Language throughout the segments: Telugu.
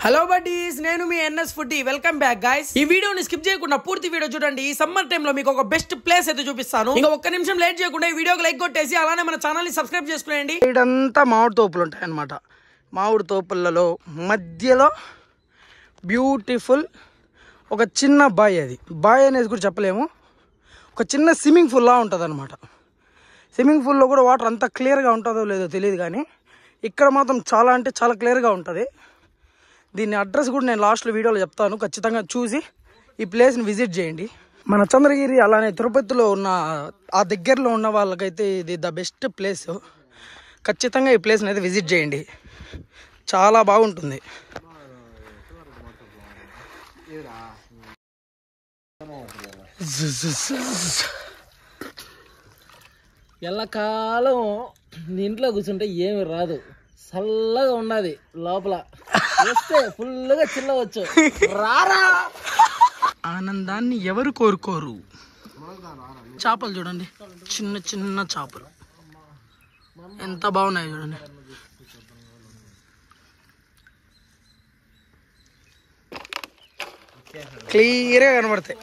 హలో బడ్డీస్, నేను మీ NS foodie. Welcome back guys. ఈ వీడియోని స్కిప్ చేయకుండా పూర్తి వీడియో చూడండి. ఈ సమ్మర్ టైమ్ లో మీకు ఒక బెస్ట్ ప్లేస్ అయితే చూపిస్తాను. ఇంకా ఒక్క నిమిషం లేట్ చేయకుండా ఈ వీడియోకి లైక్ కొట్టేసి అలానే మన ఛానల్ ని సబ్స్క్రైబ్ చేసుకునేయండి. ఇదంతా మామిడి తోపులు ఉంటాయి అన్నమాట. మామిడి తోపులలో మధ్యలో బ్యూటిఫుల్ ఒక చిన్న బాయ్. అది బాయ్ అనేది కూడా చెప్పలేము, ఒక చిన్న స్విమ్మింగ్ పూల్ లా ఉంటుంది అనమాట. స్విమ్మింగ్ పూల్లో కూడా వాటర్ అంత క్లియర్గా ఉంటుందో లేదో తెలియదు, కానీ ఇక్కడ మాత్రం చాలా అంటే చాలా క్లియర్గా ఉంటుంది. దీని అడ్రస్ కూడా నేను లాస్ట్లో వీడియోలో చెప్తాను, ఖచ్చితంగా చూసి ఈ ప్లేస్ని విజిట్ చేయండి. మన చంద్రగిరి అలానే తిరుపతిలో ఉన్న ఆ దగ్గరలో ఉన్న వాళ్ళకైతే ఇది ద బెస్ట్ ప్లేస్. ఖచ్చితంగా ఈ ప్లేస్ని అయితే విజిట్ చేయండి, చాలా బాగుంటుంది. ఎల్లకాలం ఇంట్లో కూర్చుంటే ఏమి రాదు, చల్లగా ఉన్నది లోపల వస్తే ఫుల్గా చిల్లవచ్చు. రారా ఆనందాన్ని ఎవరు కోరుకోరు. చేపలు చూడండి, చిన్న చిన్న చేపలు ఎంత బాగున్నాయి చూడండి. క్లియర్గా కనబడతాయి.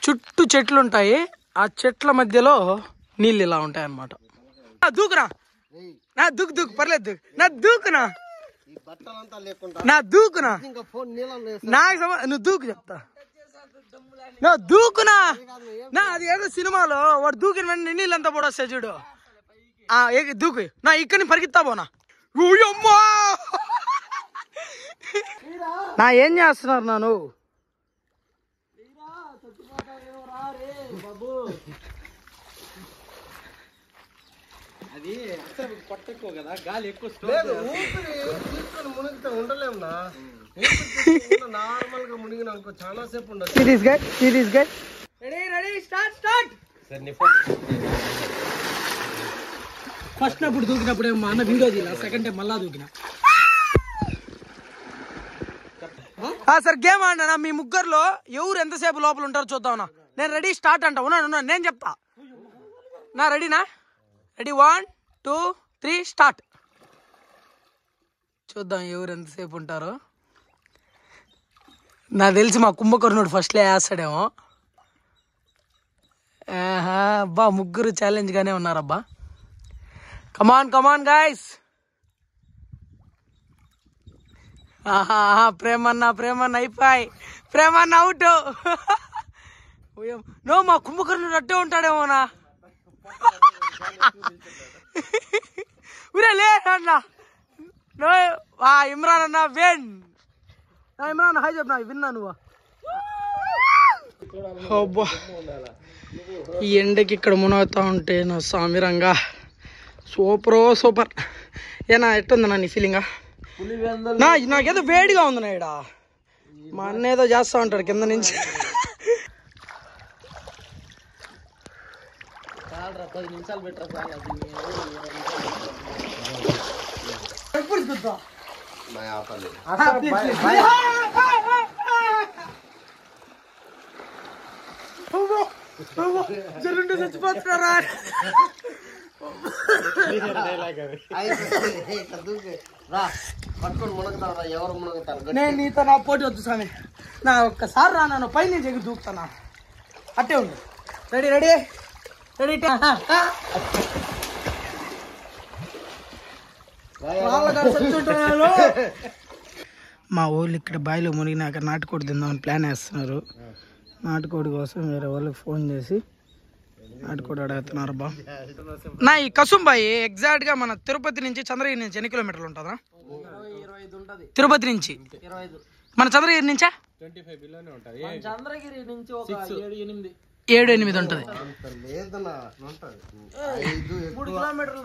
చుట్టూ చెట్లు ఉంటాయి, ఆ చెట్ల మధ్యలో నీళ్ళు ఇలా ఉంటాయి అన్నమాట. దూకునా నా దూకు పర్లేదు, నా దూకునా నా దూకునా నువ్వు దూకు చెప్తా. నా దూకునా నా అది ఏదో సినిమాలో వాడు దూకిన వెంటనే నీళ్ళంతా కూడా వస్తాయి చూడు. దూకు నా ఇక్కడిని పరిగెత్తా పోనా. నా ఏం చేస్తున్నారు నాను? అది పట్టెక్కువ కదా, గాలి ఎక్కువ మునిగితే ఉండలేమునా. నార్మల్ గా మునిగిన అనుకో చాలా సేపు ఉండదు. ఫస్ట్ అప్పుడు దూకినప్పుడు మా అన్న వీడియో తీలా, సెకండ్ టైం మళ్ళా దూకిన. సార్ గేమ్ ఆడినా మీ ముగ్గురులో ఎవరు ఎంతసేపు లోపల ఉంటారో చూద్దామన్నా. నేను రెడీ స్టార్ట్ అంట. ఉన్నాను నేను చెప్తా. నా రెడీనా? Ready 1 2 3 start. చూద్దాం ఎవరు ఎంతసేపు ఉంటారో. నాకు తెలిసి మా కుంభకర్ణుడు ఫస్ట్లే వేస్తాడేమో. అబ్బా ముగ్గురు ఛాలెంజ్గానే ఉన్నారబ్బా. Come on guys. ప్రేమన్న అయిపోయి. ప్రేమన్న అవుట్. నో, మా కుంభకర్ణుడు అట్టే ఉంటాడేమోనా. ఊరే లే అన్న. నో ఇమ్రాన్ అన్న విన్. ఇమ్రాన్ హాయ్ చెప్పిన విన్నా నువ్వు. అబ్బా ఈ ఎండకి ఇక్కడ మునగుతా ఉంటే నా సామిరంగా సూపర్. ఏనా ఎట్టుందన్నా నీ ఫీలింగా? నాకేదో వేడిగా ఉంది నా. ఇక్కడ మా అన్న ఏదో చేస్తా ఉంటాడు కింద నుంచి. 10 నిమిషాలు పెట్టరా. జరుండి చచ్చిపోతున్నారా? నేను నీతో నా పోటీ వద్దు స్వామి. నా ఒక్కసారి రా, నన్ను పై నుంచి ఎగిరి దూకుతానా. అట్టే ఉంది. రెడీ మా ఊళ్ళు ఇక్కడ బావిలో మునిగినాక నాటుకోడి తిందామని ప్లాన్ వేస్తున్నారు. నాటుకోడి కోసం వేరే వాళ్ళకి ఫోన్ చేసి నాటుకోడి అడుగుతున్నారు. బా నా ఈ కసుంబాయి ఎగ్జాక్ట్ గా మన తిరుపతి నుంచి చంద్రగిరి నుంచి ఎన్ని కిలోమీటర్లు ఉంటుందా? తిరుపతి నుంచి మన చంద్రగిరి నుంచా 7-8 ఉంటుంది. 3 కిలోమీటర్లు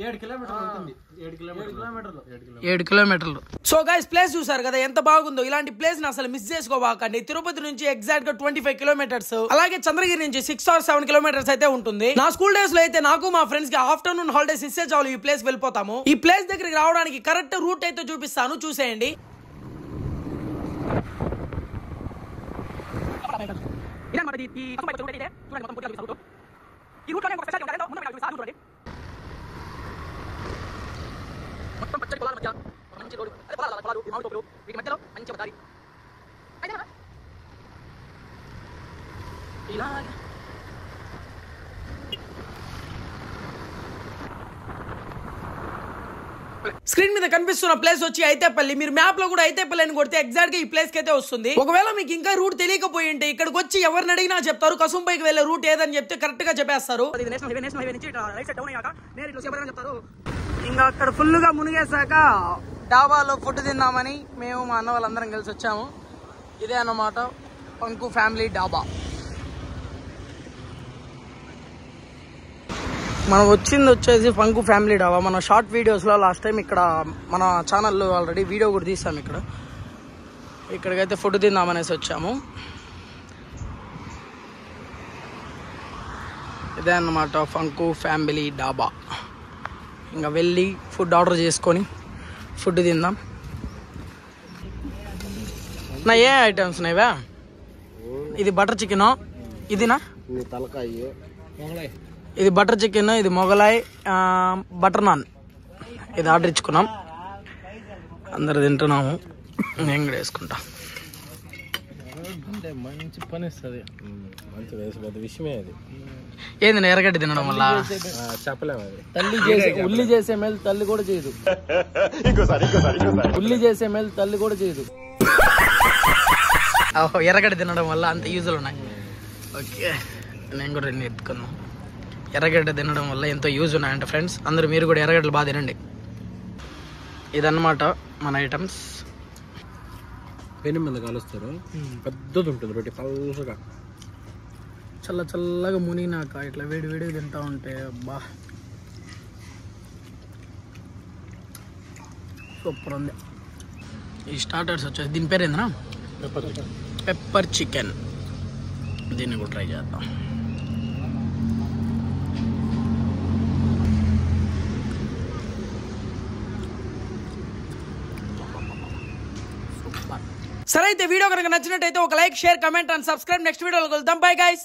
7 కిలోమీటర్లు ఉంటుంది. 7 కిలోమీటర్లు. సో గైస్ ప్లేస్ చూసారు కదా ఎంత బాగుందో. ఇలాంటి ప్లేస్ ని అసలు మిస్ చేసుకోవాకండి. తిరుపతి నుంచి ఎగ్జాక్ట్ గా 25 కిలోమీటర్స్, అలాగే చంద్రగిరి నుంచి 6 or 7 కిలోమీటర్స్ అయితే ఉంటుంది. నా స్కూల్ డేస్ లో అయితే నాకు మా ఫ్రెండ్స్ కి ఆఫ్టర్నూన్ హాలిడేస్ ఇస్తే చాలు ఈ ప్లేస్ వెళ్ళిపోతాము. ఈ ప్లేస్ దగ్గరికి రావడానికి కరెక్ట్ రూట్ అయితే చూపిస్తాను, చూసేయండి. స్క్రీన్ మీద కనిపిస్తున్న ప్లేస్ వచ్చి అయితేపల్లి. మీరు మ్యాప్ లో కూడా అయితేపల్లి అని కొడితే ఎగ్జాక్ట్ గా ఈ ప్లేస్ కి అయితే వస్తుంది. ఒకవేళ మీకు ఇంకా రూట్ తెలియకపోయి ఉంటే ఇక్కడికి వచ్చి ఎవరిని అడిగినా చెప్తారు. కసుంపైకి వెళ్లే రూట్ ఏదని చెప్తే కరెక్ట్ గా చెప్పేస్తారు. ఇంకా అక్కడ ఫుల్ గా మునిగేశాక డాబాలో ఫుడ్ తిందామని మేము మా అన్న వాళ్ళందరం కలిసి వచ్చాము. ఇదే అన్నమాట పంకు ఫ్యామిలీ డాబా. మనం వచ్చింది వచ్చేసి పంకు ఫ్యామిలీ డాబా. మన షార్ట్ వీడియోస్లో లాస్ట్ టైం ఇక్కడ మన ఛానల్లో ఆల్రెడీ వీడియో కూడా తీసాము. ఇక్కడికైతే ఫుడ్ తిందామనేసి వచ్చాము. ఇదే అన్నమాట పంకు ఫ్యామిలీ డాబా. ఇంకా వెళ్ళి ఫుడ్ ఆర్డర్ చేసుకొని ఫుడ్ తిందాం. నా ఏ ఐటమ్స్ ఉన్నాయివా? ఇది బటర్ చికెన్, ఇదినా తలకాయ, ఇది బటర్ చికెన్, ఇది మొగలాయ్, బటర్ నాన్. ఇది ఆర్డర్ ఇచ్చుకున్నాం, అందరు తింటున్నాము. నేను కూడా వేసుకుంటా. మంచి పని ఇస్తుంది, మంచి పెద్ద విషయమే అది. ఏంది ఎర్రగడ్డ తినడం వల్ల చెప్పలేము. అది తల్లి చేసే ఉల్లి చేసే మేలు తల్లి కూడా చేయదు. ఉల్లి చేసే మేలు తల్లి కూడా చేయదు. ఎర్రగడ్డ తినడం వల్ల అంత యూజులు ఉన్నాయి. ఓకే, నేను కూడా రెండు ఎత్తుకున్నాను. ఎర్రగడ్డ తినడం వల్ల ఎంతో యూజ్ ఉన్నాయంట ఫ్రెండ్స్. అందరూ మీరు కూడా ఎర్రగడ్డలు బాగా తినండి. ఇదన్నమాట మన ఐటమ్స్. పెను మీద కలుస్తారు, పెద్దది ఉంటుంది రొట్టి పల్సగా. చల్లగా మునిగినాక ఇట్లా వేడిగా తింటా ఉంటే అబ్బా సూపర్ ఉంది. ఈ స్టార్టర్స్ వచ్చేసి దీని పేరు ఏందన్నా? Pepper chicken. దీన్ని కూడా ట్రై చేద్దాం. సరే అయితే వీడియో కనుక నచ్చినట్టయితే ఒక like, share, comment and subscribe. Next వీడియోలో కలుద్దాం. Bye guys.